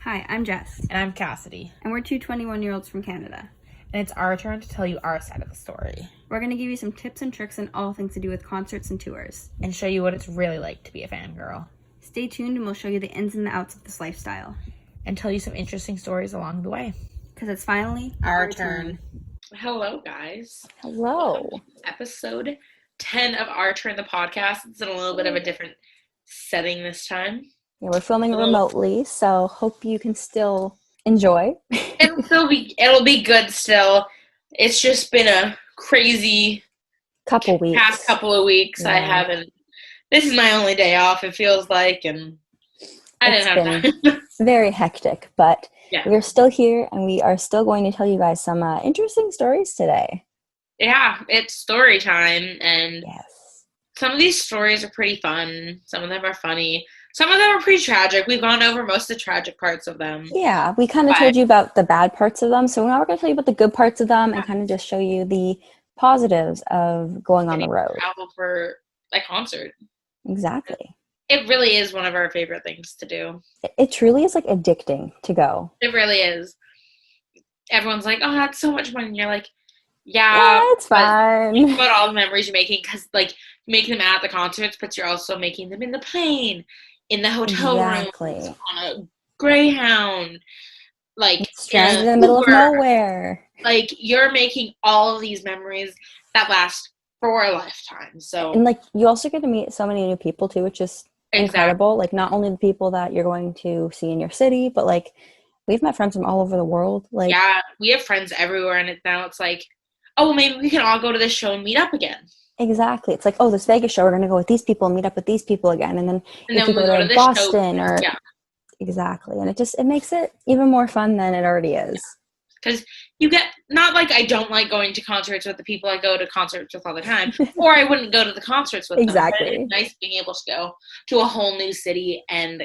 Hi, I'm Jess, And I'm Kassidy. and we're two 21-year-olds from Canada. And it's our turn to tell you our side of the story. We're going to give you some tips and tricks on all things to do with concerts and tours. And show you what it's really like to be a fangirl. Stay tuned and we'll show you the ins and the outs of this lifestyle. And tell you some interesting stories along the way. Because it's finally Our turn. Hello, guys. Hello. Episode 10 of Our Turn the Podcast. It's in a little bit of a different setting this time. Yeah, we're filming remotely, so hope you can still enjoy. It'll be good still. It's just been a crazy Couple weeks. past couple of weeks. Yeah. This is my only day off, it feels like, and I didn't have time. Very hectic, but Yeah. we're still here and we are still going to tell you guys some interesting stories today. Yeah, it's story time, and Yes. some of these stories are pretty fun. Some of them are funny. Some of them are pretty tragic. We've gone over most of the tragic parts of them. Yeah, we kind of told you about the bad parts of them, so now we're going to tell you about the good parts of them and kind of just show you the positives of going on the road. Travel for a concert. Exactly. It really is one of our favorite things to do. It truly is like addicting to go. It really is. Everyone's like, "Oh, that's so much money," and you're like, Yeah, "Yeah, it's fine. think about all the memories you're making, because like you make them at the concerts, but you're also making them in the plane, in the hotel Exactly. room, on a Greyhound, like Stranded in the middle of Uber. nowhere. Like you're making all of these memories that last for a lifetime. So And like you also get to meet so many new people too, which is incredible. Like not only the people that you're going to see in your city, but like we've met friends from all over the world. Like yeah, we have friends everywhere, and it's like, oh, well, maybe we can all go to this show and meet up again. exactly. It's like, oh, this Vegas show, we're gonna go with these people and meet up with these people again. And then if you we go to this Boston show, or exactly. And it makes it even more fun than it already is. because you get, not like I don't like going to concerts with the people I go to concerts with all the time, or I wouldn't go to the concerts with them. Exactly. But it's nice being able to go to a whole new city and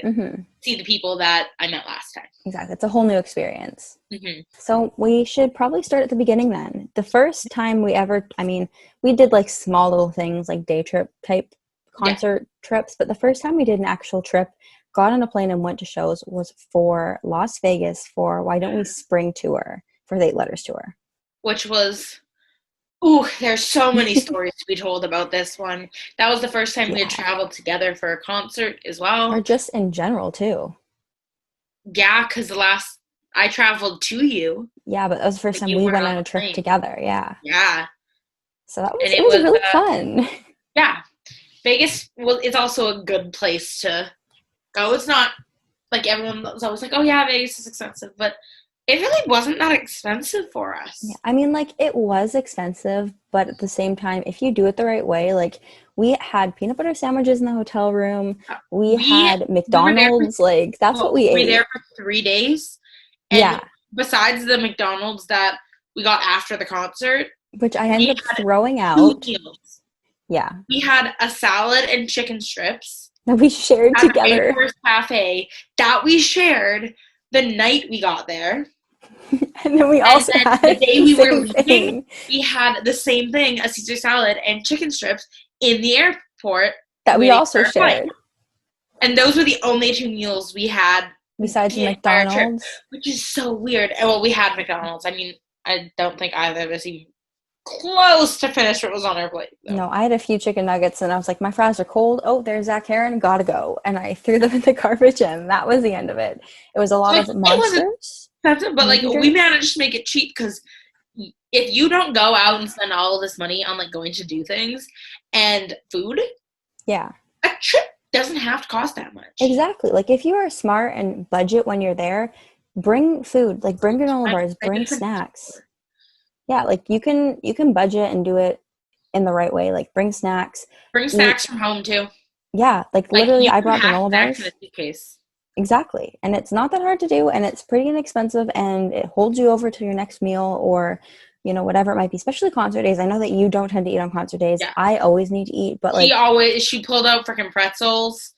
see the people that I met last time. Exactly. It's a whole new experience. Mm-hmm. So we should probably start at the beginning then. The first time we did like small little things like day trip type concert trips, but the first time we did an actual trip, got on a plane and went to shows was for Las Vegas for Why Don't We Spring Tour, for the 8 Letters Tour. Which was, there's so many stories to be told about this one. That was the first time we had traveled together for a concert as well. Or just in general too. Yeah, because I traveled to you. Yeah, but that was the first time we went on a trip together. Yeah. Yeah. So it was really fun. Yeah. Vegas, it's also a good place to go. It's not like everyone's always like, oh yeah, Vegas is expensive, but it really wasn't that expensive for us. Yeah, I mean, like, it was expensive, but at the same time, if you do it the right way, like, we had peanut butter sandwiches in the hotel room. We had McDonald's. That's what we ate. We were there for 3 days. And besides the McDonald's that we got after the concert, which I ended up throwing out. 2 meals. Yeah. We had a salad and chicken strips that we shared together. At Rainforest Cafe that we shared the night we got there. And then we also had the day we were leaving, we had the same thing, a Caesar salad and chicken strips in the airport. That we also shared. And those were the only 2 meals we had. Besides McDonald's. Trip, which is so weird. And well, we had McDonald's. I mean, I don't think either of us even close to finish what was on our plate. Though. No, I had a few chicken nuggets and I was like, my fries are cold. Oh, there's Zach Heron, gotta go. And I threw them in the garbage and that was the end of it. It was a lot of monsters. But like we managed to make it cheap, because if you don't go out and spend all of this money on like going to do things and food, a trip doesn't have to cost that much. Exactly. Like if you are smart and budget when you're there, bring food, like bring granola bars, bring snacks. Yeah, like you can budget and do it in the right way. Like bring snacks. Bring snacks from home too. Yeah, like literally I brought granola bars. In a suitcase. Exactly. And it's not that hard to do, and it's pretty inexpensive, and it holds you over to your next meal or, you know, whatever it might be, especially concert days. I know that you don't tend to eat on concert days. Yeah. I always need to eat, but like she pulled out freaking pretzels.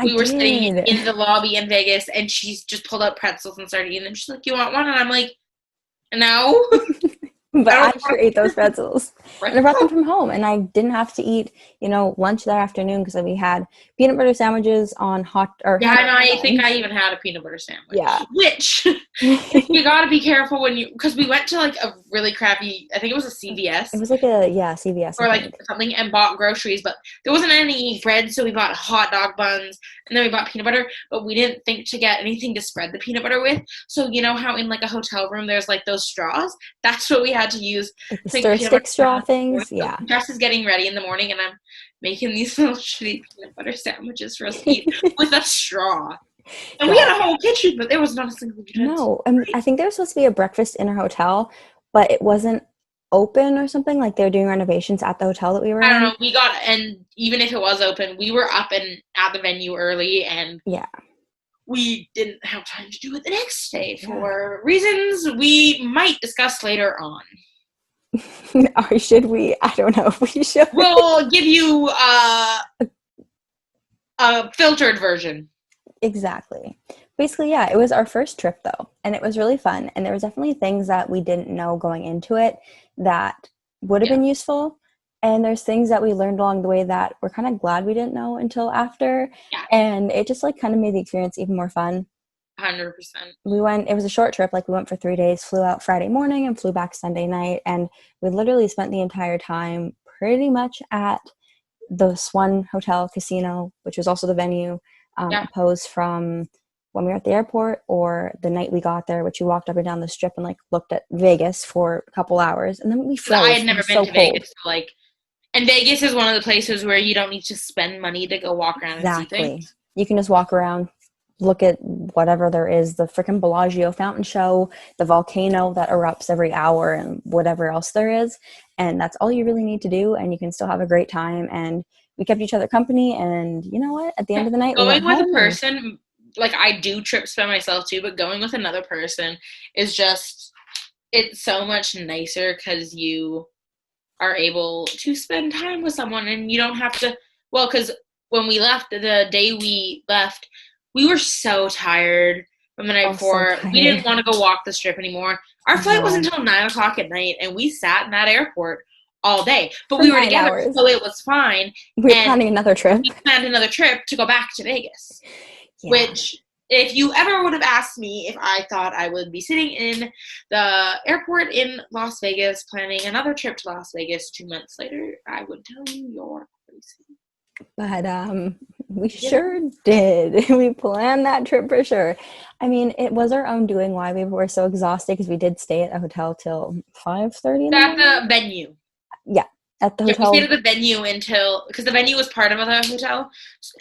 We were sitting in the lobby in Vegas, and she just pulled out pretzels and started eating them. She's like, "You want one?" And I'm like, "No." But I sure ate those pretzels. Right. And I brought them from home, and I didn't have to eat, lunch that afternoon because we had peanut butter sandwiches on and I think I even had a peanut butter sandwich. Yeah. Which you gotta be careful because we went to like a really crappy, I think it was a CVS. It was like CVS. Or like something, and bought groceries, but there wasn't any bread, so we bought hot dog buns, and then we bought peanut butter, but we didn't think to get anything to spread the peanut butter with. So you know how in like a hotel room there's like those straws? That's what we had to use. Like the stir stick straw things, yeah. Jess is getting ready in the morning, and I'm making these little shitty peanut butter sandwiches for us to eat with a straw. And we had a whole kitchen, but there was not a single utensil. No, I think there was supposed to be a breakfast in our hotel, but it wasn't open or something. Like they were doing renovations at the hotel that we were in. I don't know. And even if it was open, we were up and at the venue early, and we didn't have time to do it the next day for reasons we might discuss later on. Or should we? I don't know if we should. We'll give you a filtered version. Exactly. Basically, it was our first trip though, and it was really fun, and there was definitely things that we didn't know going into it that would have been useful, and there's things that we learned along the way that we're kind of glad we didn't know until after, and it just like kind of made the experience even more fun. 100%. It was a short trip, like we went for 3 days, flew out Friday morning and flew back Sunday night, and we literally spent the entire time pretty much at the Swan Hotel Casino, which was also the venue, opposed from when we were at the airport or the night we got there, which we walked up and down the strip and like looked at Vegas for a couple hours, and then we froze. I had never been to Vegas, so like, and Vegas is one of the places where you don't need to spend money to go walk around and see things. You can just walk around, look at whatever there is, the freaking Bellagio fountain show, the volcano that erupts every hour, and whatever else there is, and that's all you really need to do, and you can still have a great time. And we kept each other company, and you know what? At the end of the night, going with a person, like I do trips by myself too, but going with another person is just, it's so much nicer because you are able to spend time with someone, and you don't have to, because when we left, the day we left, we were so tired from the night before. We didn't want to go walk the strip anymore. Our flight was until 9:00 at night, and we sat in that airport all day. But we were together, so it was fine. We were planning another trip. We planned another trip to go back to Vegas. Which, if you ever would have asked me if I thought I would be sitting in the airport in Las Vegas planning another trip to Las Vegas 2 months later, I would tell you you're crazy. But we sure did. We planned that trip for sure. I mean, it was our own doing why we were so exhausted, because we did stay at a hotel till 5:30 at the venue. Yeah, at the hotel. We stayed at the venue because the venue was part of the hotel,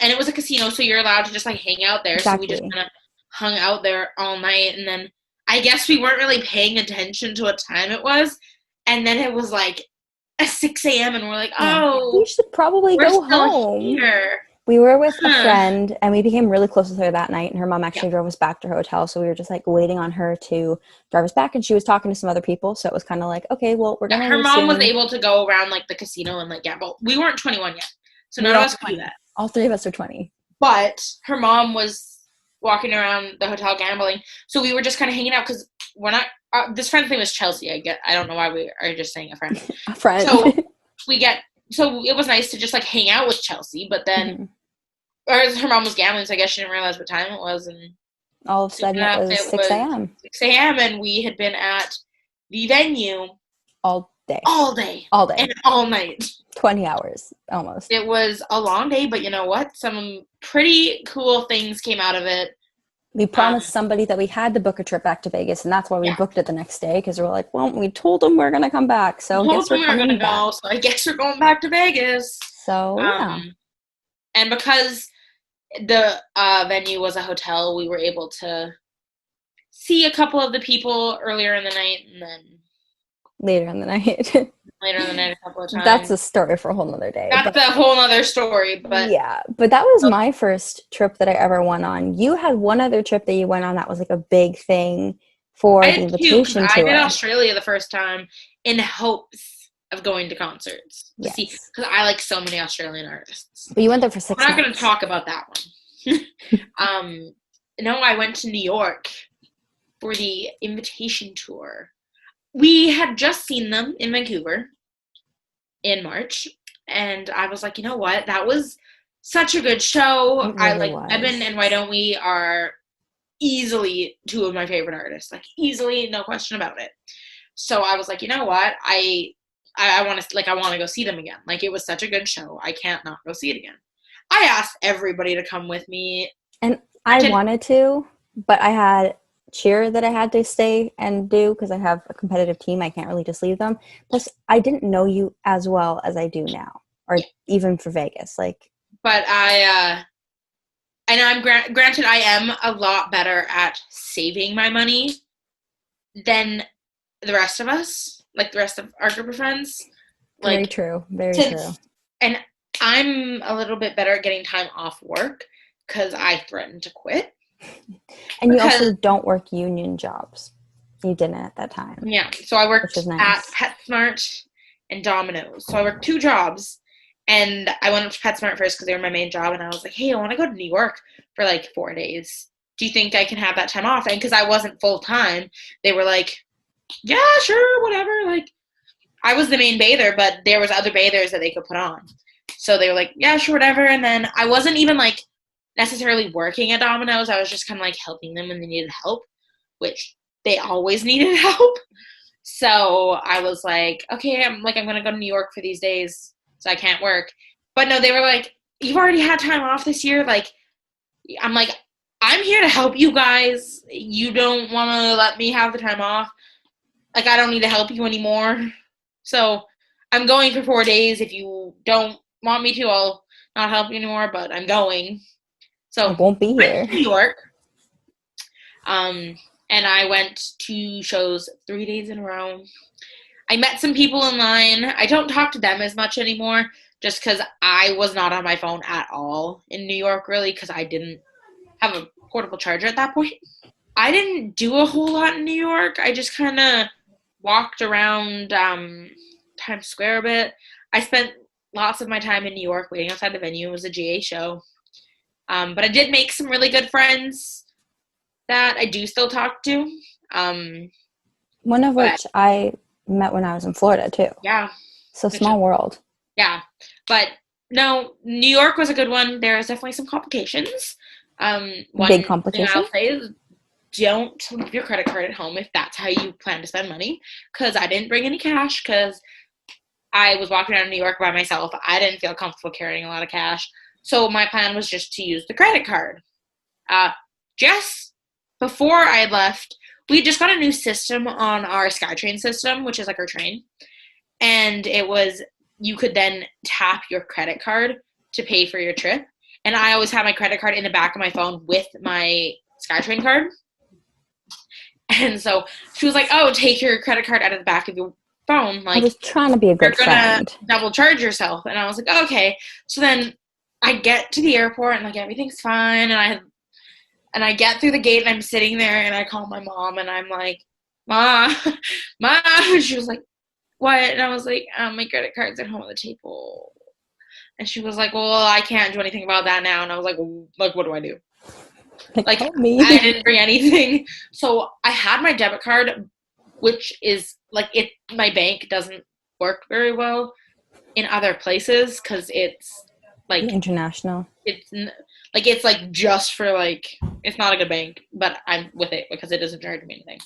and it was a casino, so you're allowed to just like hang out there. Exactly. So we just kind of hung out there all night, and then I guess we weren't really paying attention to what time it was, and then it was like 6 a.m. and we're like, we should probably go home. Here. We were with a friend, and we became really close with her that night, and her mom actually drove us back to her hotel, so we were just like waiting on her to drive us back, and she was talking to some other people, so it was kind of like, okay, well, we're gonna her mom was able to go around like the casino and like gamble. We weren't 21 yet, so none of us could do that. All three of us are 20. But her mom was walking around the hotel gambling, so we were just kind of hanging out, because we're not this friend's name is Chelsea. I don't know why we are just saying a friend. A friend. So it was nice to just like hang out with Chelsea, but then or her mom was gambling, so I guess she didn't realize what time it was, and all of a sudden it was 6 a.m. 6 a.m. and we had been at the venue all day, and all night, 20 hours almost. It was a long day, but you know what? Some pretty cool things came out of it. We promised somebody that we had to book a trip back to Vegas, and that's why we booked it the next day, because we're like, well, we told them we're going to come back, so I guess we're going to go. So I guess we're going back to Vegas. So, and because the venue was a hotel, we were able to see a couple of the people earlier in the night, and then later in the night a couple of times. That's a story for a whole nother day. That's a whole nother story, but but that was my first trip that I ever went on. You had one other trip that you went on that was like a big thing for the invitation tour. I did Australia the first time in hopes of going to concerts. Yes. See, because I like so many Australian artists. But you went there for 6 months. I'm not going to talk about that one. No, I went to New York for the invitation tour we had just seen them in Vancouver in March, and I was like, you know what? That was such a good show. It I really like was. Evan and Why Don't We are easily two of my favorite artists, like easily, no question about it. So I was like, you know what? I want to I want to go see them again. Like it was such a good show. I can't not go see it again. I asked everybody to come with me. And I wanted to, but I had cheer that I had to stay and do because I have a competitive team. I can't really just leave them. Plus, I didn't know you as well as I do now, or even for Vegas. Like, but and I'm granted I am a lot better at saving my money than the rest of us, like the rest of our group of friends. Like, very true. Very true. And I'm a little bit better at getting time off work because I threatened to quit. And you also don't work union jobs. You didn't at that time. Yeah. So I worked nice. at PetSmart and Domino's. So I worked 2 jobs. And I went up to PetSmart first because they were my main job. And I was like, hey, I want to go to New York for like 4 days. Do you think I can have that time off? And because I wasn't full time, they were like, yeah, sure, whatever. Like, I was the main bather, but there was other bathers that they could put on. So they were like, yeah, sure, whatever. And then I wasn't even like necessarily working at Domino's. I was just kind of like helping them when they needed help, which they always needed help. So I was like, okay, I'm going to go to New York for these days, so I can't work. But no, they were like, you've already had time off this year. Like, I'm like, I'm here to help you guys. You don't want to let me have the time off. Like, I don't need to help you anymore. So I'm going for 4 days. If you don't want me to, I'll not help you anymore, but I'm going. So I won't be here. New York. And I went to shows 3 days in a row. I met some people in line. I don't talk to them as much anymore just because I was not on my phone at all in New York, really, because I didn't have a portable charger at that point. I didn't do a whole lot in New York. I just kind of walked around Times Square a bit. I spent lots of my time in New York waiting outside the venue. It was a GA show. But I did make some really good friends that I do still talk to. One of which I met when I was in Florida, too. Yeah. So small world. Yeah. But, no, New York was a good one. There was definitely some complications. Big complications? I'll say is don't leave your credit card at home if that's how you plan to spend money. Because I didn't bring any cash because I was walking around New York by myself. I didn't feel comfortable carrying a lot of cash. So my plan was just to use the credit card. Jess, before I had left, we just got a new system on our SkyTrain system, which is like our train. And it was, you could then tap your credit card to pay for your trip. And I always have my credit card in the back of my phone with my SkyTrain card. And so she was like, oh, take your credit card out of the back of your phone. Like, I was trying to be a good you're friend. Gonna double charge yourself. And I was like, okay. So then I get to the airport and like everything's fine. And I get through the gate and I'm sitting there and I call my mom and I'm like, Ma. And she was like, what? And I was like, my credit card's at home on the table. And she was like, well, I can't do anything about that now. And I was like, what do I do? Like, help me. I didn't bring anything. So I had my debit card, which is like my bank doesn't work very well in other places because it's like international. It's like just for like, it's not a good bank, but I'm with it because it doesn't charge me anything.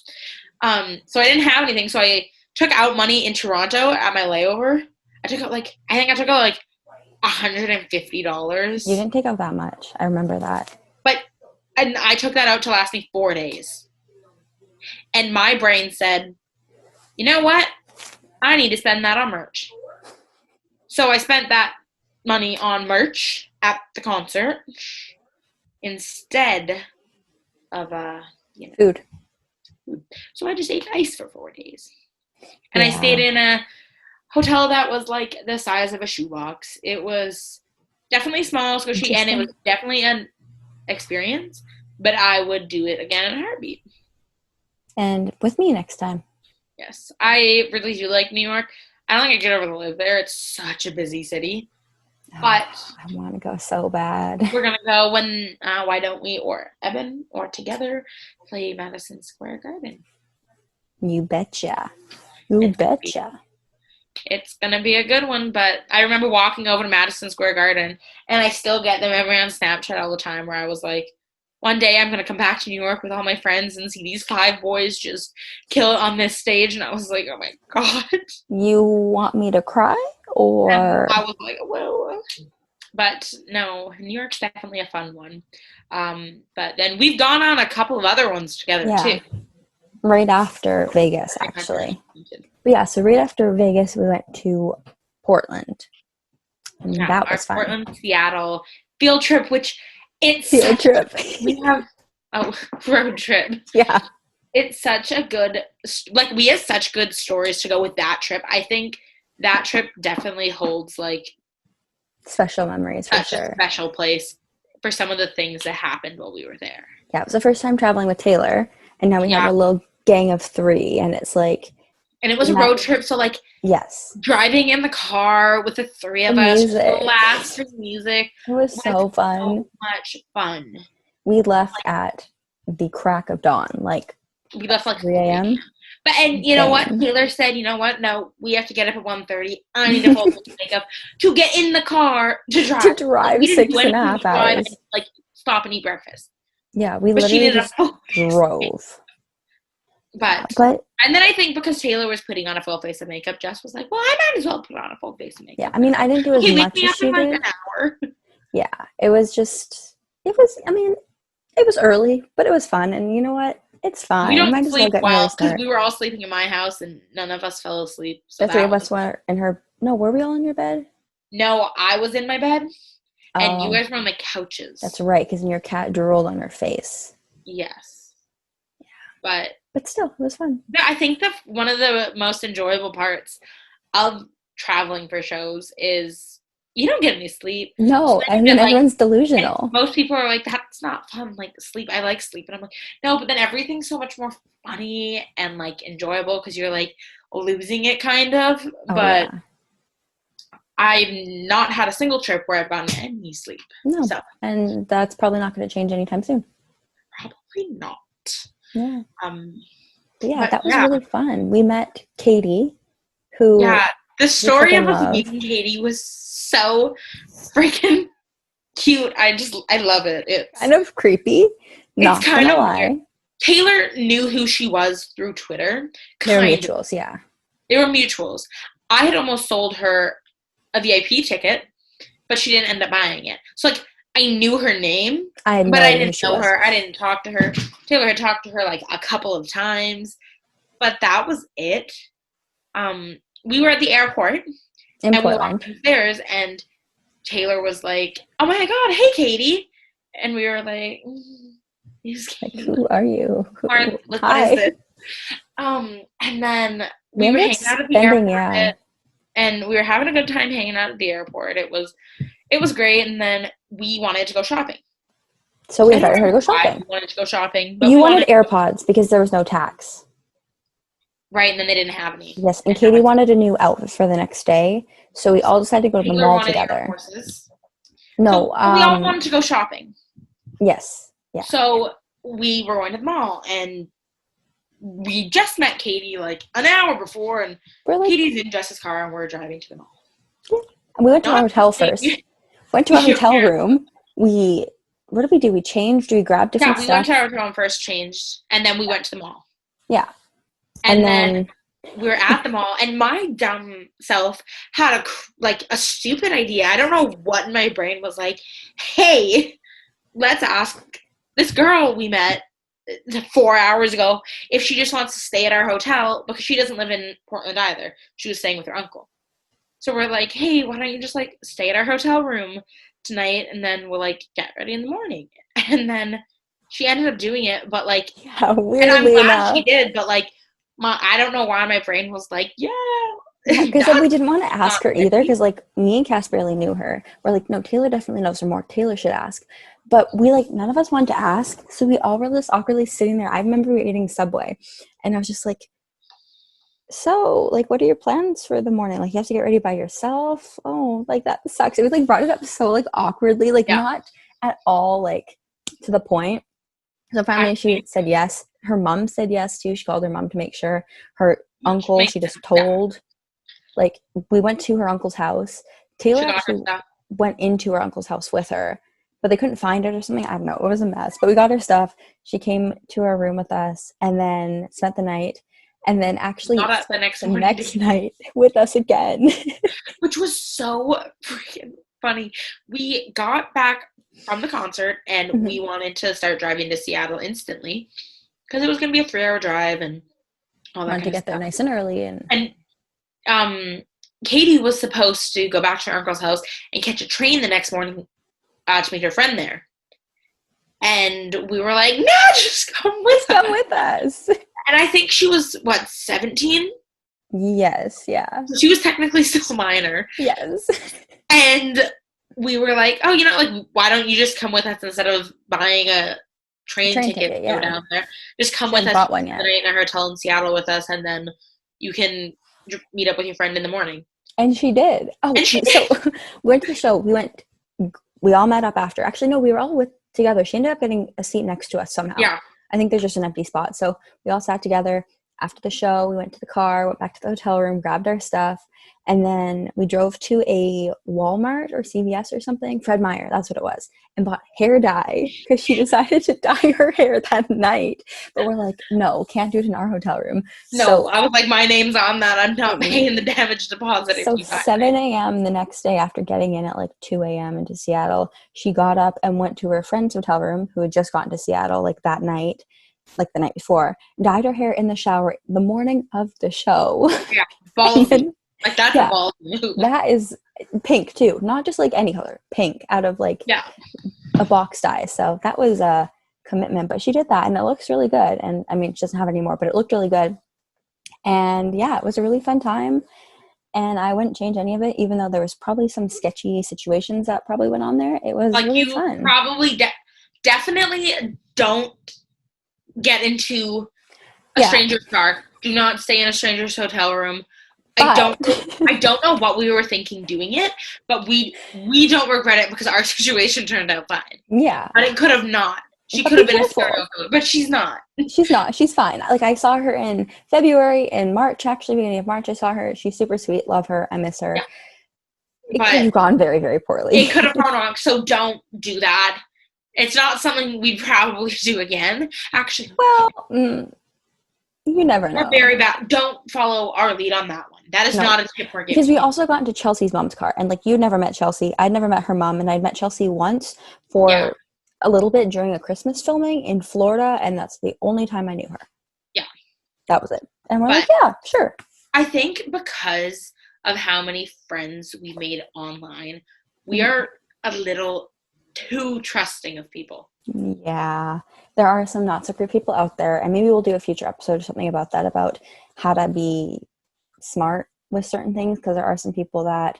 So I didn't have anything. So I took out money in Toronto at my layover. I took out like $150. You didn't take out that much. I remember that. And I took that out to last me 4 days. And my brain said, you know what? I need to spend that on merch. So I spent that money on merch at the concert instead of food. So I just ate ice for 4 days. And I stayed in a hotel that was like the size of a shoebox. It was definitely small, squishy, and it was definitely an experience, but I would do it again in a heartbeat. And with me next time. Yes, I really do like New York. I don't think I get over to live there. It's such a busy city. But I want to go so bad. We're going to go when Why Don't We or Evan or together play Madison Square Garden. You betcha. You betcha. It's gonna be a good one, but I remember walking over to Madison Square Garden, and I still get the memory on Snapchat all the time where I was like, one day I'm gonna come back to New York with all my friends and see these 5 boys just kill it on this stage, and I was like, oh my god. You want me to cry? Or and I was like, whoa. But no, New York's definitely a fun one. But then we've gone on a couple of other ones together too. Right after Vegas, actually. But yeah, so right after Vegas, we went to Portland. And that was fun. Portland, Seattle field trip, which it's field trip. We have road trip. Yeah. It's such a good, like, we have such good stories to go with that trip. I think that trip definitely holds, like, special memories for sure. A special place for some of the things that happened while we were there. Yeah, it was the first time traveling with Taylor, and now we have a little gang of 3, and it's like... And it was a road trip, so, like... Yes. Driving in the car with the 3 of us, blasting music. It was so fun. So much fun. We left at the crack of dawn, like... We left, like, 3 a.m. But, and you know what? Taylor said, you know what? No, we have to get up at 1:30. I need a full makeup to get in the car to drive. To drive 6.5 hours. And, like, stop and eat breakfast. Yeah, we literally just drove. But, and then I think because Taylor was putting on a full face of makeup, Jess was like, well, I might as well put on a full face of makeup. Yeah, I mean, I didn't do as much as she did. Like an hour. Yeah, it was early, but it was fun. And you know what? It's fine. We don't sleep well because we were all sleeping in my house and none of us fell asleep. So the 3 of us were in her. No, were we all in your bed? No, I was in my bed and you guys were on the couches. That's right, because your cat drooled on her face. Yes. Yeah. But still, it was fun. Yeah, I think that one of the most enjoyable parts of traveling for shows is you don't get any sleep. No, I mean, everyone's delusional. Most people are like, that's not fun. Like, sleep, I like sleep. And I'm like, no, but then everything's so much more funny and, like, enjoyable because you're, like, losing it kind of. But I've not had a single trip where I've gotten any sleep. No, and that's probably not going to change anytime soon. Probably not. Yeah. That was really fun. We met Katie, who... Yeah, the story of us meeting Katie was so freaking cute. I love it. It's kind of creepy. Not kind gonna of lie. Weird. Taylor knew who she was through Twitter. They were mutuals, yeah. They were mutuals. I had almost sold her a VIP ticket, but she didn't end up buying it. So, like, I knew her name, but I didn't know her. I didn't talk to her. Taylor had talked to her, like, a couple of times, but that was it. We were at the airport, in and Portland. we walked upstairs, and Taylor was like, oh my god, hey, Katie. And we were like, who are you? Hi. What is this? And then we were hanging out at the airport, and we were having a good time hanging out at the airport. It was great, and then we wanted to go shopping. So we invited her to go shopping. We wanted to go shopping. But you wanted AirPods because there was no tax. Right, and then they didn't have any. Yes, and Katie wanted a new outfit for the next day, so we all decided to go to the mall together. No, we all wanted to go shopping. Yes, yeah. So we were going to the mall, and we just met Katie like an hour before, and Katie's in Jess's car, and we're driving to the mall. Yeah. And we went to our hotel first. Went to our hotel room. What did we do? We changed. We grabbed different stuff. We went to our hotel and first changed, and then we went to the mall. Yeah. And then we were at the mall, and my dumb self had a stupid idea. I don't know what in my brain was like, hey, let's ask this girl we met 4 hours ago if she just wants to stay at our hotel, because she doesn't live in Portland either. She was staying with her uncle. So we're like, hey, why don't you just, like, stay at our hotel room tonight, and then we'll, like, get ready in the morning. And then she ended up doing it, but, like, weirdly and I'm glad enough. she did, but, like, I don't know why my brain was like, yeah. Because we didn't want to ask her either, because, like, me and Cass barely knew her. We're like, no, Taylor definitely knows her more. Taylor should ask. But we, like, none of us wanted to ask, so we all were just awkwardly sitting there. I remember we were eating Subway, and I was just like, so, like, what are your plans for the morning? Like, you have to get ready by yourself? Oh, like, that sucks. It was, like, brought it up so, like, awkwardly, like, not at all, like, to the point. So finally she said yes. her mom said yes too. She called her mom to make sure. Her uncle, she just told. Like, we went to her uncle's house. Taylor actually went into her uncle's house with her, but they couldn't find it or something. I don't know. It was a mess. But we got her stuff. She came to our room with us and then spent the night. And then actually the next night with us again. Which was so freaking funny. We got back from the concert and we wanted to start driving to Seattle instantly because it was going to be a 3-hour drive and all that. Wanted to get there nice and early. And Katie was supposed to go back to her uncle's house and catch a train the next morning to meet her friend there. And we were like, no, just come with us. And I think she was, 17? Yes, yeah. So she was technically still a minor. Yes. And we were like, oh, why don't you just come with us instead of buying a train ticket to go down there? Just come with us tonight in a hotel in Seattle with us, and then you can meet up with your friend in the morning. And she did. Oh, so we went to the show. We all met up after. Actually, no, we were all together. She ended up getting a seat next to us somehow. Yeah. I think there's just an empty spot. So we all sat together after the show. We went to the car, went back to the hotel room, grabbed our stuff, and then we drove to a Walmart or CVS or something, Fred Meyer, that's what it was, and bought hair dye because she decided to dye her hair that night. But we're like, no, can't do it in our hotel room. No, so, I was like, my name's on that. I'm not paying the damage deposit. So 7 a.m. the next day after getting in at like 2 a.m. into Seattle, she got up and went to her friend's hotel room who had just gotten to Seattle like that night, like the night before, dyed her hair in the shower the morning of the show. Yeah, ballsy. Like, that's a ball move. That is pink too, not just like any color, pink out of like a box dye. So that was a commitment, but she did that and it looks really good. And I mean, she doesn't have it anymore, but it looked really good. And yeah, it was a really fun time. And I wouldn't change any of it, even though there was probably some sketchy situations that probably went on there. It was like really fun. Probably definitely don't get into a stranger's car. Do not stay in a stranger's hotel room. I don't know what we were thinking doing it, but we don't regret it because our situation turned out fine. Yeah. But it could have not. She could have been a serial killer, but she's not. She's not. She's fine. Like, I saw her in February, in March, actually, beginning of March, I saw her. She's super sweet. Love her. I miss her. Yeah. It could have gone very, very poorly. It could have gone wrong, so don't do that. It's not something we'd probably do again. Actually. Well, you never know. We're very bad. Don't follow our lead on that one. That is not a tip we're giving. Because we also got into Chelsea's mom's car. And, like, you'd never met Chelsea. I'd never met her mom. And I'd met Chelsea once for a little bit during a Christmas filming in Florida. And that's the only time I knew her. Yeah. That was it. And we're like, yeah, sure. I think because of how many friends we made online, we are a little too trusting of people. Yeah, there are some not so great people out there, and maybe we'll do a future episode or something about that, about how to be smart with certain things, because there are some people that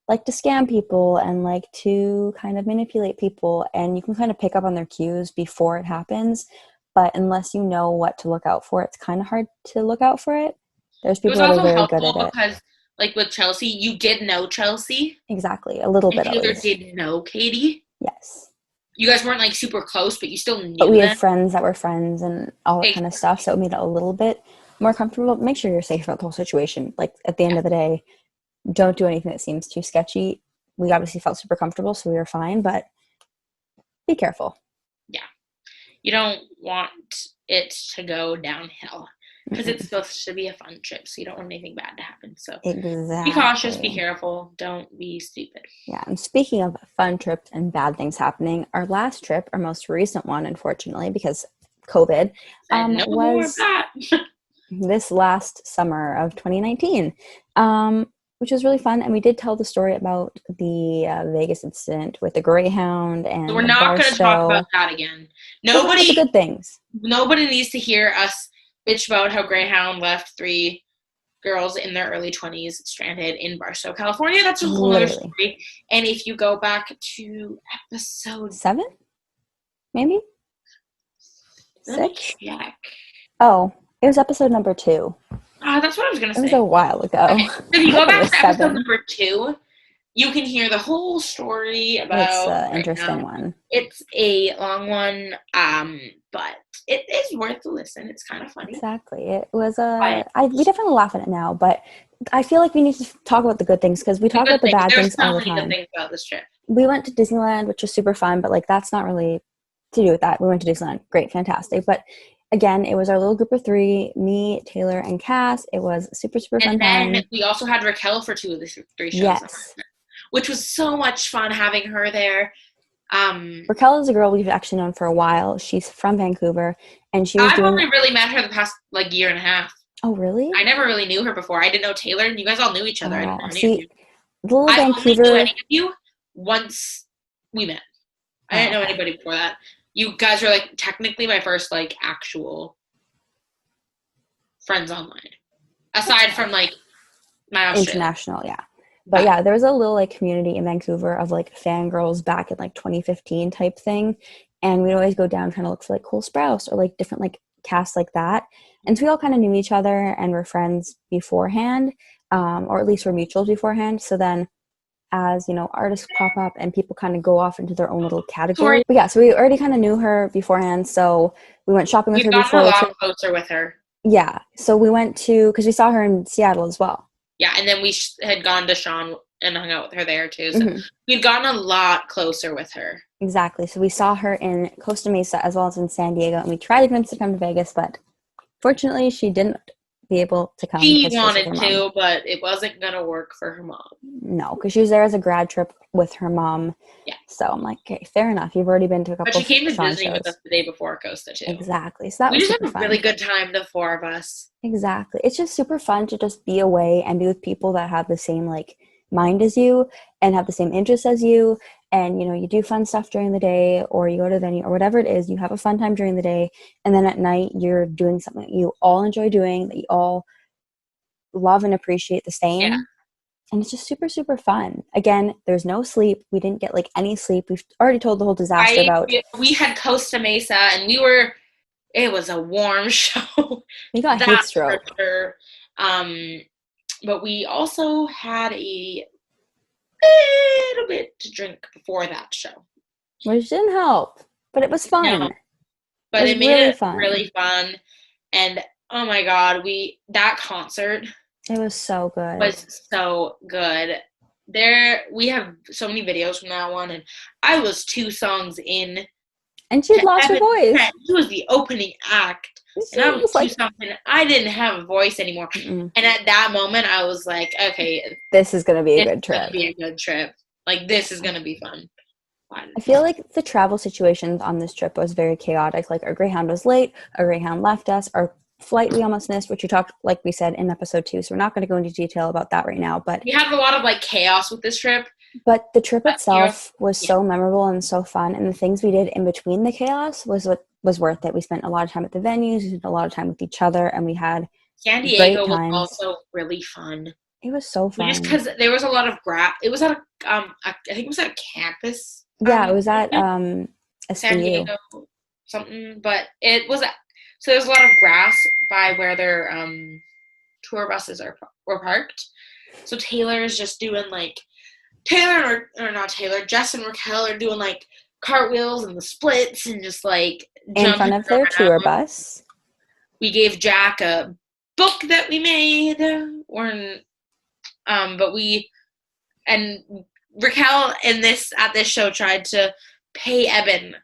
like to scam people and like to kind of manipulate people, and you can kind of pick up on their cues before it happens, but unless you know what to look out for, it's kind of hard to look out for it. There's people that are very good at it. Because, like with Chelsea, you did know Chelsea. Exactly, a little bit at least. You did know Katie. Yes. You guys weren't like super close, but you still knew. But we had friends that were friends and all that kind of stuff, so it made it a little bit more comfortable. Make sure you're safe about the whole situation. Like, at the end of the day, don't do anything that seems too sketchy. We obviously felt super comfortable, so we were fine, but be careful. Yeah. You don't want it to go downhill because it's supposed to be a fun trip, so you don't want anything bad to happen. So exactly. Be cautious, be careful, don't be stupid. Yeah, and speaking of fun trips and bad things happening, our last trip, our most recent one, unfortunately, because COVID, was this last summer of 2019, which was really fun. And we did tell the story about the Vegas incident with the Greyhound and so we're not going to talk about that again. Nobody, good things. Nobody needs to hear us bitch about how Greyhound left 3 girls in their early 20s stranded in Barstow, California. That's a whole other story. And if you go back to episode 7, maybe 6. Check. Oh, it was episode number 2. That's what I was going to say. It was a while ago. Okay. If you go back to episode number 2, you can hear the whole story about. It's an interesting one. It's a long one, but it is worth the listen. It's kind of funny. Exactly. It was we definitely laugh at it now, but I feel like we need to talk about the good things because we talk about the bad things all the time. There's so many good things about this trip. We went to Disneyland, which was super fun, but like that's not really to do with that. We went to Disneyland. Great, fantastic. But again, it was our little group of 3, me, Taylor, and Cass. It was super, super fun time. And then we also had Raquel for 2 of the 3 shows. Yes. Which was so much fun having her there. Raquel is a girl we've actually known for a while. She's from Vancouver, and I've only really met her the past like year and a half. Oh, really? I never really knew her before. I didn't know Taylor, and you guys all knew each other. I didn't know any of you. I only knew any of you once we met. I didn't know anybody before that. You guys were like technically my first like actual friends online, aside from like my international, yeah. But yeah, there was a little like community in Vancouver of like fangirls back in like 2015 type thing. And we'd always go down trying to look for like Cole Sprouse or like different like casts like that. And so we all kind of knew each other and were friends beforehand, or at least were mutuals beforehand. So then as, you know, artists pop up and people kind of go off into their own little category. But yeah, so we already kind of knew her beforehand. So we went shopping with her before. We've gotten a lot closer with her. Yeah. So we went because we saw her in Seattle as well. Yeah, and then we had gone to Sean and hung out with her there too. So we've gotten a lot closer with her. Exactly. So we saw her in Costa Mesa as well as in San Diego, and we tried to convince her to come to Vegas, but fortunately she didn't be able to come. She wanted to, but it wasn't going to work for her mom. No, because she was there as a grad trip with her mom. Yeah. So I'm like, okay, fair enough. You've already been to a couple. But she came to Disney with us the day before Costa too. Exactly. So that we was just had a fun. really good time, the 4 of us. Exactly. It's just super fun to just be away and be with people that have the same like mind as you and have the same interests as you. And, you know, you do fun stuff during the day or you go to the venue or whatever it is. You have a fun time during the day. And then at night, you're doing something that you all enjoy doing, that you all love and appreciate the same. Yeah. And it's just super, super fun. Again, there's no sleep. We didn't get like any sleep. We've already told the whole disaster about. We had Costa Mesa and it was a warm show. We got heat stroke. For sure. But we also had a little bit to drink before that show. Which didn't help, but it was fun. No, but it made it really fun. And oh my God, that concert. It was so good. Was so good. We have so many videos from that one, and I was 2 songs in. And she had lost her voice. She was the opening act. And I was like, something. I didn't have a voice anymore. And at that moment, I was like, okay. This is going to be a good trip. This is going to be a good trip. Like, this is going to be fun. I feel like the travel situations on this trip was very chaotic. Like, our Greyhound was late. Our Greyhound left us. Our flight we almost missed, which we talked, like we said, in episode 2. So we're not going to go into detail about that right now. But we had a lot of, like, chaos with this trip. But the trip itself was so memorable and so fun. And the things we did in between the chaos was what was worth it. We spent a lot of time at the venues. We spent a lot of time with each other. And we had San Diego was also really fun. It was so fun. Just because there was a lot of grass. It was at I think it was at a campus. Yeah, it was at San Diego something. But it was so there's a lot of grass by where their tour buses were parked. So Taylor is just doing like Jess and Raquel are doing like cartwheels and the splits and just like in front of their tour bus. We gave Jack a book that we made, and Raquel at this show tried to pay Eben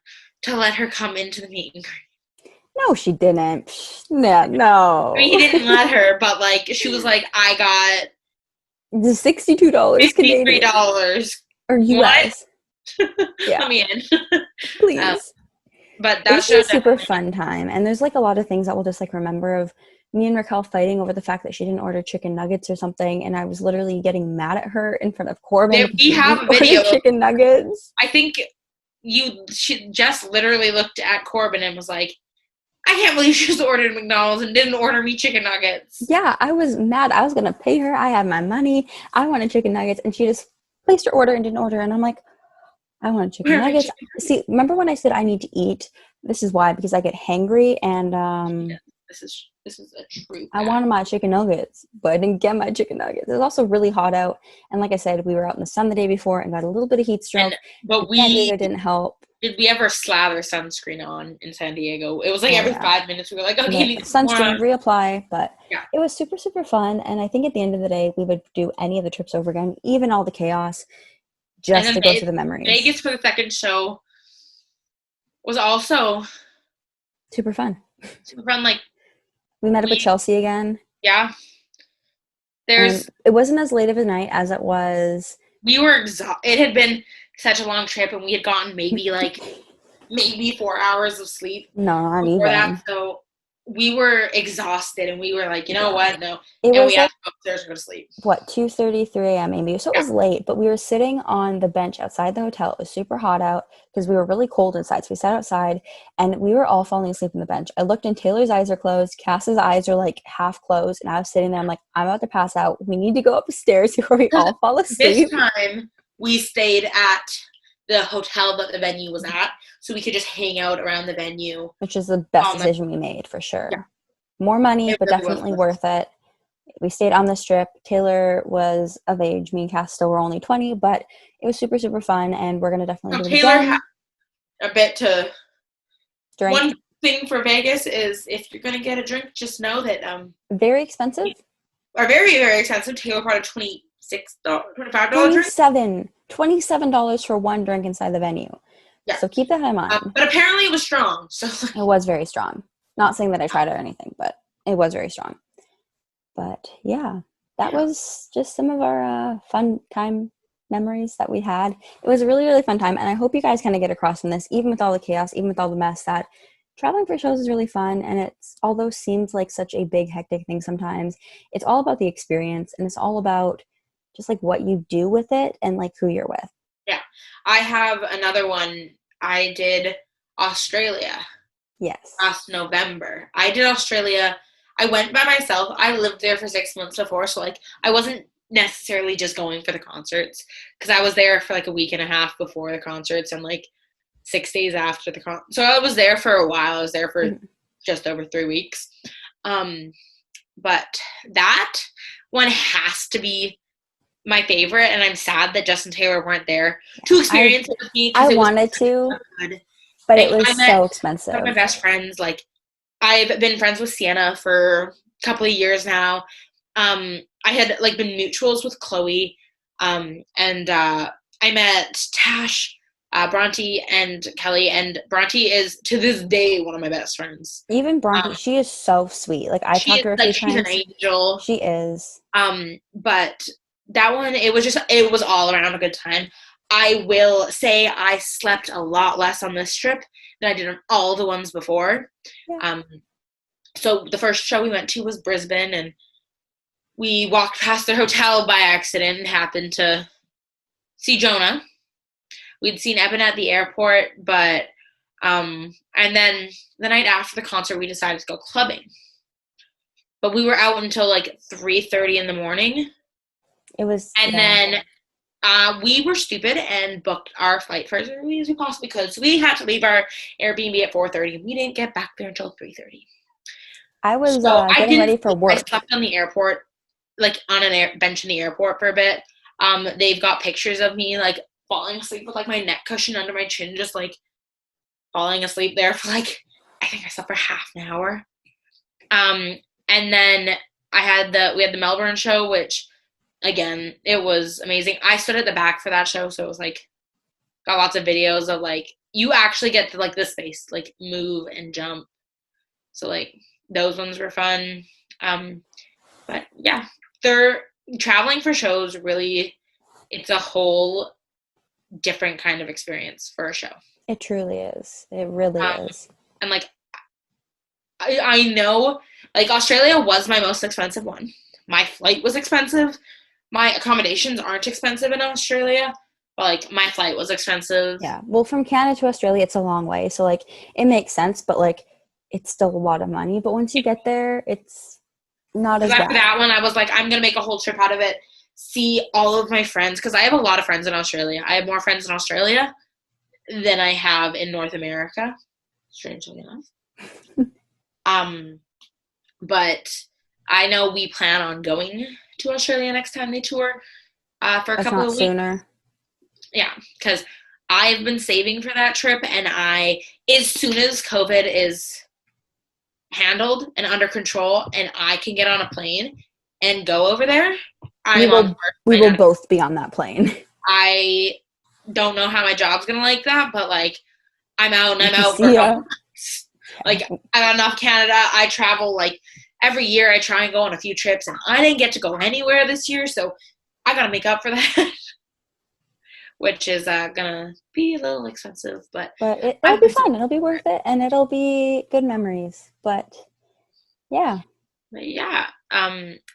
to let her come into the meet and greet. No, she didn't. Yeah, no. I mean, he didn't let her, but like she was like, I got the $62 $53 or US. Yeah. Let me in. Please. But that was a super fun time. And there's like a lot of things that we'll just like remember of me and Raquel fighting over the fact that she didn't order chicken nuggets or something. And I was literally getting mad at her in front of Corbin. We have a video. Chicken nuggets. I think Jess literally looked at Corbin and was like, I can't believe she just ordered McDonald's and didn't order me chicken nuggets. Yeah, I was mad. I was going to pay her. I had my money. I wanted chicken nuggets. And she just placed her order and didn't order. And I'm like, I want chicken nuggets. See, remember when I said I need to eat? This is why, because I get hangry and This is a true I fact. wanted my chicken nuggets, but I didn't get my chicken nuggets. It was also really hot out. And like I said, we were out in the sun the day before and got a little bit of heat stroke. But San Diego didn't help. Did we ever slather sunscreen on in San Diego? It was like every 5 minutes we were like, okay, sunscreen, reapply. But yeah, it was super, super fun. And I think at the end of the day, we would do any of the trips over again, even all the chaos, just to go through the memories. Vegas for the second show was also super fun. Super fun. Like, we met up with Chelsea again. Yeah. It wasn't as late of a night as it was. We were exhausted. It had been such a long trip, and we had gotten maybe 4 hours of sleep. No, not even. That, so we were exhausted, and we were like, you know what? No. We had to go upstairs and go to sleep. 2:30, 3 a.m. maybe. So it was late, but we were sitting on the bench outside the hotel. It was super hot out because we were really cold inside. So we sat outside, and we were all falling asleep on the bench. I looked, and Taylor's eyes are closed. Cass's eyes are half closed, and I was sitting there. I'm like, I'm about to pass out. We need to go upstairs before we all fall asleep. This time, we stayed at the hotel that the venue was at, so we could just hang out around the venue. Which is the best decision we made, for sure. Yeah. More money, but definitely worth it. We stayed on the Strip. Taylor was of age. Me and Cass still were only 20, but it was super, super fun, and we're going to definitely do it Taylor again. Had a bit to drink. One thing for Vegas is if you're going to get a drink, just know that very expensive. Are very, very expensive. Taylor brought a $25 drink. $27 for one drink inside the venue. Yeah. So keep that in mind. But apparently it was strong. So it was very strong. Not saying that I tried it or anything, but it was very strong. But yeah, that was just some of our fun time memories that we had. It was a really, really fun time. And I hope you guys kind of get across from this, even with all the chaos, even with all the mess, that traveling for shows is really fun. And it's, although seems like such a big, hectic thing sometimes, it's all about the experience. And it's all about just what you do with it and who you're with. Yeah. I have another one. I did Australia. Yes. Last November. I did Australia. I went by myself. I lived there for 6 months before, so I wasn't necessarily just going for the concerts, because I was there for a week and a half before the concerts and 6 days after the concert. So I was there for a while. I was there for just over 3 weeks. But that one has to be my favorite, and I'm sad that Jess and Taylor weren't there to experience it with me. I wanted to, but it was so expensive. Some of my best friends, I've been friends with Sienna for a couple of years now. I had been mutuals with Chloe, and I met Tash, Bronte, and Kelly, and Bronte is to this day one of my best friends. Even Bronte, she is so sweet. I talked to her a few times. She's an angel. She is. But that one, it was all around a good time. I will say I slept a lot less on this trip than I did on all the ones before. Yeah. So the first show we went to was Brisbane, and we walked past their hotel by accident and happened to see Jonah. We'd seen Eben at the airport, but and then the night after the concert, we decided to go clubbing. But we were out until 3:30 in the morning. It was, and then we were stupid and booked our flight for as early as we possibly could. So we had to leave our Airbnb at 4:30. We didn't get back there until 3:30. I was getting ready for work. I slept on the airport, on an bench in the airport for a bit. They've got pictures of me falling asleep with my neck cushion under my chin, just falling asleep there for I think I slept for half an hour. And then we had the Melbourne show, which again, it was amazing. I stood at the back for that show, so it was got lots of videos of you actually get to the space move and jump. So those ones were fun. But yeah, they're traveling for shows. Really, it's a whole different kind of experience for a show. It truly is. It really is. And I know Australia was my most expensive one. My flight was expensive. My accommodations aren't expensive in Australia, but my flight was expensive. Yeah. Well, from Canada to Australia, it's a long way. So it makes sense, but it's still a lot of money. But once you get there, it's not as bad. After that one, I was I'm going to make a whole trip out of it. See all of my friends, because I have a lot of friends in Australia. I have more friends in Australia than I have in North America, strangely enough. But I know we plan on going to Australia next time they tour for a couple of weeks. Sooner. Yeah, because I've been saving for that trip, and as soon as COVID is handled and under control and I can get on a plane and go over there, we will both be on that plane. I don't know how my job's gonna like that, but like I'm out and I'm out for like I got enough Canada. I travel like every year. I try and go on a few trips, and I didn't get to go anywhere this year, so I gotta make up for that. Which is gonna be a little expensive, but it'll be fun. It'll be worth it, and it'll be good memories. But yeah.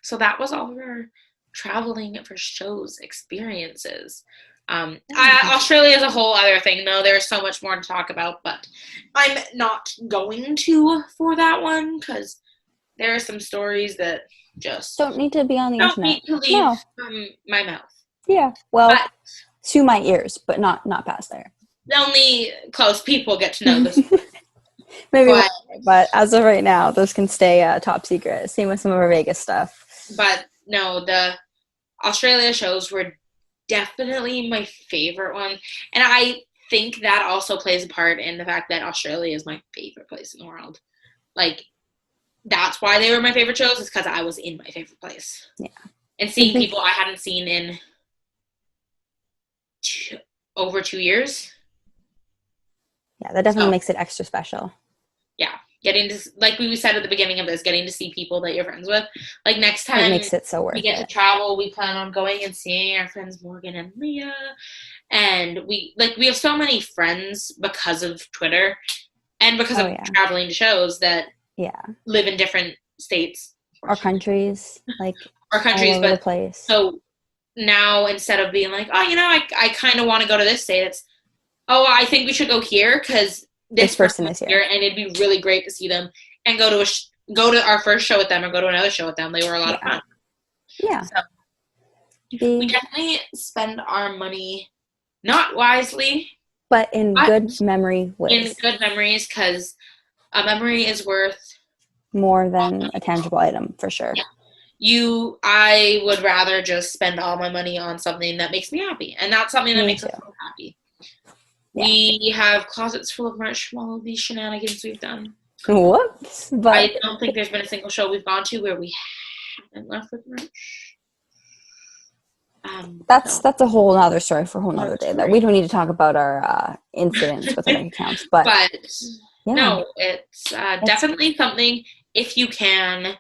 So that was all of our traveling for shows experiences. Australia is a whole other thing, though. There's so much more to talk about, but I'm not going to for that one because there are some stories that just don't need to be on the don't internet. Need to leave from my mouth. Yeah, well, to my ears, but not past there. Only close people get to know this. Maybe, but as of right now, those can stay top secret. Same with some of our Vegas stuff. But no, the Australia shows were definitely my favorite one. And I think that also plays a part in the fact that Australia is my favorite place in the world. Like, that's why they were my favorite shows, is because I was in my favorite place. Yeah. And seeing people I hadn't seen in over 2 years. Yeah, that definitely makes it extra special. Yeah. Getting to, like we said at the beginning of this, getting to see people that you're friends with. Like, next time it makes it so worth we get to travel, we plan on going and seeing our friends Morgan and Leah. And we have so many friends because of Twitter and because of traveling to shows that live in different states. Our countries, like our countries, all over the place. So now instead of being like, oh, I kind of want to go to this state, it's, oh, I think we should go here because this person is here, and it'd be really great to see them and go to our first show with them or go to another show with them. They were a lot of fun. Yeah. So we definitely spend our money not wisely, but in good memory ways. In good memories, because a memory is worth more than a tangible item, for sure. Yeah. I would rather just spend all my money on something that makes me happy, and that's something that makes us so happy. Yeah. We have closets full of merch from all of these shenanigans we've done. Whoops! But I don't think there's been a single show we've gone to where we haven't left with merch. That's a whole other story for a whole other day. That we don't need to talk about our incidents with our bank accounts. But no, it's definitely something. If you can,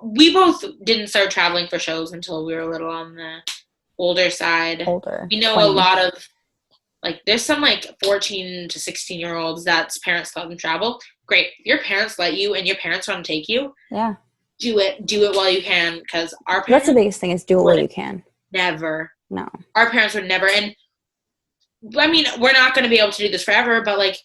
we both didn't start traveling for shows until we were a little on the older side. We know 20. A lot of. Like, there's some, 14 to 16-year-olds that's parents let them travel. Great. If your parents let you and your parents want to take you, do it while you can, because our parents... That's the biggest thing, is do it while you can. Never. No. Our parents would never. And, I mean, we're not going to be able to do this forever, but,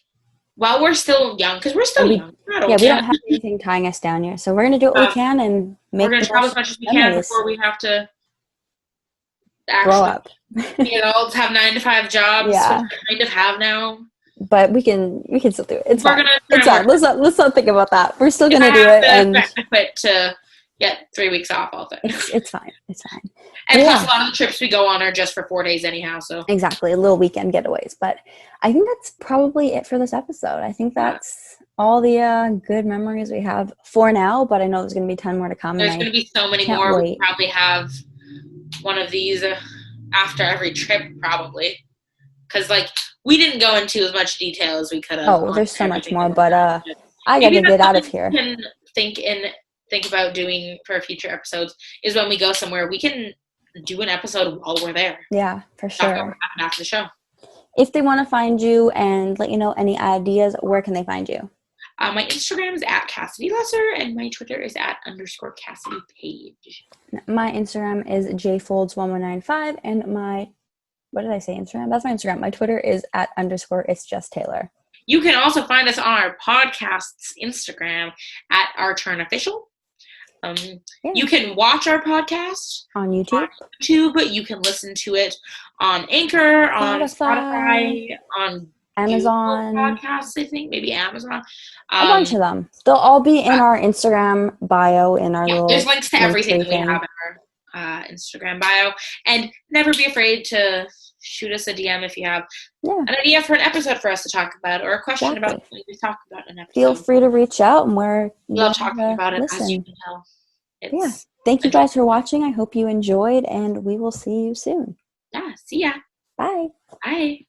while we're still young, because we're still young. We don't have anything tying us down here. So we're going to do what we can and make we're going to travel as much as we can before we have to grow up. Adults have 9-to-5 jobs, which we kind of have now. But we can still do it. It's fine. It's fine. Let's not think about that. We're still gonna do it. And to get 3 weeks off all of it. It's fine. It's fine. And plus, a lot of the trips we go on are just for 4 days anyhow. So exactly, a little weekend getaways. But I think that's probably it for this episode. I think that's all the good memories we have for now. But I know there's gonna be a ton more to come. There's gonna be so many more. We'll probably have one of these after every trip, probably, because we didn't go into as much detail as we could have. Oh, there's so much more, but I gotta get out of here. Can think about doing for future episodes is when we go somewhere, we can do an episode while we're there. Yeah, for sure. After the show, if they want to find you and let you know any ideas, where can they find you? My Instagram is @Kassidy Lesser, and my Twitter is @_Kassidy Page. My Instagram is jfolds1195, and my, what did I say, Instagram? That's my Instagram. My Twitter is @_It'sJessTaylor. You can also find us on our podcast's Instagram @OurTurnOfficial. You can watch our podcast on YouTube, but you can listen to it on Anchor, on Spotify, on Amazon. Google Podcasts, I think. Maybe Amazon. A bunch of them. They'll all be in our Instagram bio in our little there's links to everything that we thing. have in our Instagram bio. And never be afraid to shoot us a DM if you have an idea for an episode for us to talk about or a question about something we talked about in an episode. Feel free to reach out, and we love talking about it, as you can tell. Thank you guys for watching. I hope you enjoyed, and we will see you soon. Yeah, see ya. Bye. Bye.